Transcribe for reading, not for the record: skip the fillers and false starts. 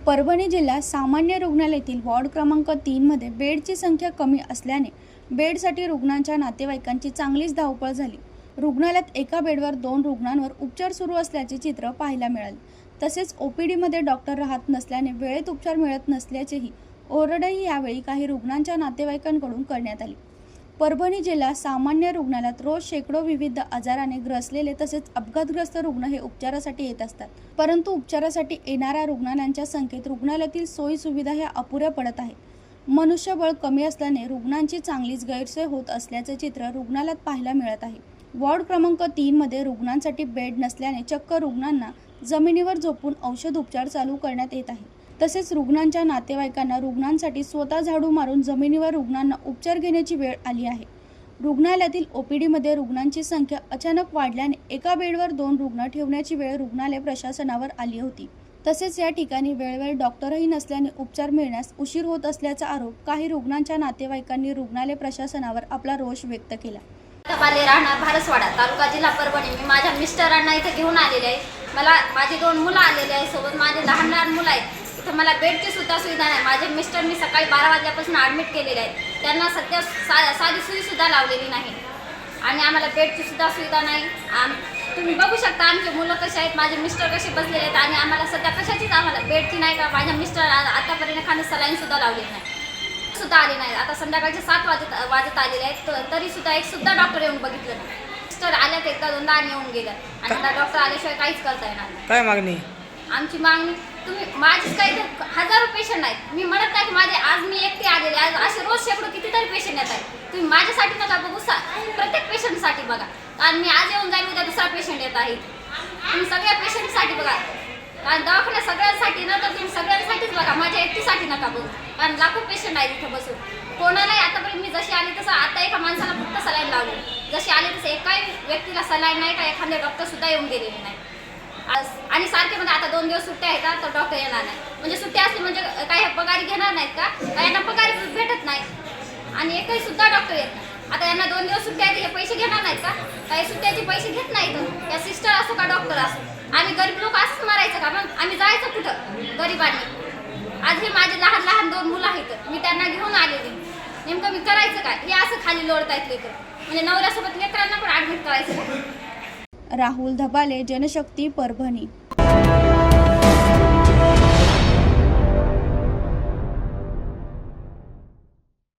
परभणी जिल्ह्यात सामान्य रुग्णालयातील वॉर्ड क्रमांक 3 मध्ये बेडची संख्या कमी असल्याने बेडसाठी रुग्णांच्या नातेवाईकांची चांगलीच धावपळ झाली। रुग्णालयात एका बेडवर 2 रुग्णांवर उपचार सुरू असल्याचे चित्र पाहायला मिळाले। तसेच ओपीडी मध्ये डॉक्टर राहत नसल्याने वेळेत उपचार मिळत नसल्याचेही ओरडही यावेळी काही रुग्णांच्या नातेवाईकांकडून करण्यात आली। परभणी जिल्हा सामान्य रुग्णालयात रोज शेकडो विविध आजाराने ग्रसलेले तसेच अपघातग्रस्त रुग्ण हे उपचारासाठी येत असतात, परंतु उपचारासाठी येणाऱ्या रुग्णांच्या संख्येत रुग्णालयातील सोयी सुविधा ह्या अपुऱ्या पडत आहेत। मनुष्यबळ कमी असल्याने रुग्णांची चांगलीच गैरसोय होत असल्याचे चित्र रुग्णालयात पाहायला मिळत आहे। वॉर्ड क्रमांक 3 मध्ये रुग्णांसाठी बेड नसल्याने चक्क रुग्णांना जमिनीवर झोपून औषध उपचार चालू करण्यात येत आहे। तसेच रुग्णांच्या नातेवाईकांना रुग्णांसाठी स्वतः झाडू मारून जमिनीवर रुग्णांना उपचार घेण्याची वेळ आली आहे। रुग्णालयातील ओपीडीमध्ये रुग्णांची संख्या अचानक वाढल्याने एका बेडवर 2 रुग्ण ठेवण्याची वेळ रुग्णालय प्रशासनावर आली होती। तसेच या ठिकाणी वेळेवर डॉक्टरही नसल्याने उपचार मिळण्यास उशीर होत असल्याचा आरोप काही रुग्णांच्या नातेवाईकांनी रुग्णालय प्रशासनावर आपला रोष व्यक्त केला। राहणार भारसवाडा, तालुका जिल्हा परभणी। मी माझ्या मिस्टरांना इथे घेऊन आलेले आहे। मला माझे 2 मुलं आलेले आहेत, सोबत माझे लहान मुलं आहेत। इथं मला बेडची सुद्धा सुविधा नाही। माझे मिस्टर मी सकाळी 12 वाजल्यापासून ॲडमिट केलेले आहेत, त्यांना सध्या साधी सुई सुद्धा लावलेली नाही आणि आम्हाला बेडची सुद्धा सुविधा नाही। तुम्ही बघू शकता आमचे मुलं कसे आहेत, माझे मिस्टर कसे बसलेले आहेत आणि आम्हाला सध्या कशाचीच आम्हाला बेडची नाही का। माझ्या मिस्टर आतापर्यंत एखादं सलाईन सुद्धा लावलेली नाही सुद्धा आली नाही। आता संध्याकाळचे 7 वाजत आलेले आहेत, तरी सुद्धा एक सुद्धा डॉक्टर येऊन बघितलं नाही। मिस्टर आल्यात एकदा दोनदा आणि येऊन गेल्या आणि आता डॉक्टर आल्याशिवाय काहीच करता येणार नाही। काय मागणी? आमची मागणी तुम्ही माझीच काही हजारो पेशंट आहेत, मी म्हणत नाही की माझे आज मी एकटी आलेले, आज असे रोज शेकडो कितीतरी पेशंट येत आहेत। तुम्ही माझ्यासाठी नका बघू, प्रत्येक पेशंटसाठी बघा। कारण मी आज येऊन जाईल, उद्या दुसरा पेशंट येत आहे। तुम्ही सगळ्या पेशंटसाठी बघा, कारण दवाखान्यात सगळ्यांसाठी न तर तुम्ही सगळ्यांसाठीच बघा, माझ्या एकटीसाठी नका बघू। कारण लाखो पेशंट आहेत इथे बसून, कोणालाही आतापर्यंत मी जशी आली तसं आता एका माणसाला फक्त सलाईन लावली, जशी आली तसं एकाही व्यक्तीला सलाईन नाही का एखाद्या डॉक्टर सुद्धा येऊन गेलेले नाही। आणि सारखे म्हणजे आता 2 दिवस सुट्ट्या आहेत तर डॉक्टर येणार नाही, म्हणजे सुट्टी असली म्हणजे काही पगारी घेणार नाहीत का? यांना पगारी भेटत नाही आणि एकही सुद्धा डॉक्टर येत नाही। आता यांना 2 दिवस सुट्ट्या आहेत, हे पैसे घेणार नाहीत का? काही सुट्ट्याचे पैसे घेत नाहीत। या सिस्टर असो का डॉक्टर असो, आम्ही गरीब लोक असंच मारायचं का? मग आम्ही जायचं कुठं गरीबांनी? आज हे माझे लहान 2 मुलं आहेत, मी त्यांना घेऊन आलेले, नेमकं मी करायचं काय? हे असं खाली लोळतायत लेकर, म्हणजे नवऱ्यासोबत लेकरांना पण ॲडमिट करायचं। राहुल धबाले, जनशक्ती, परभणी।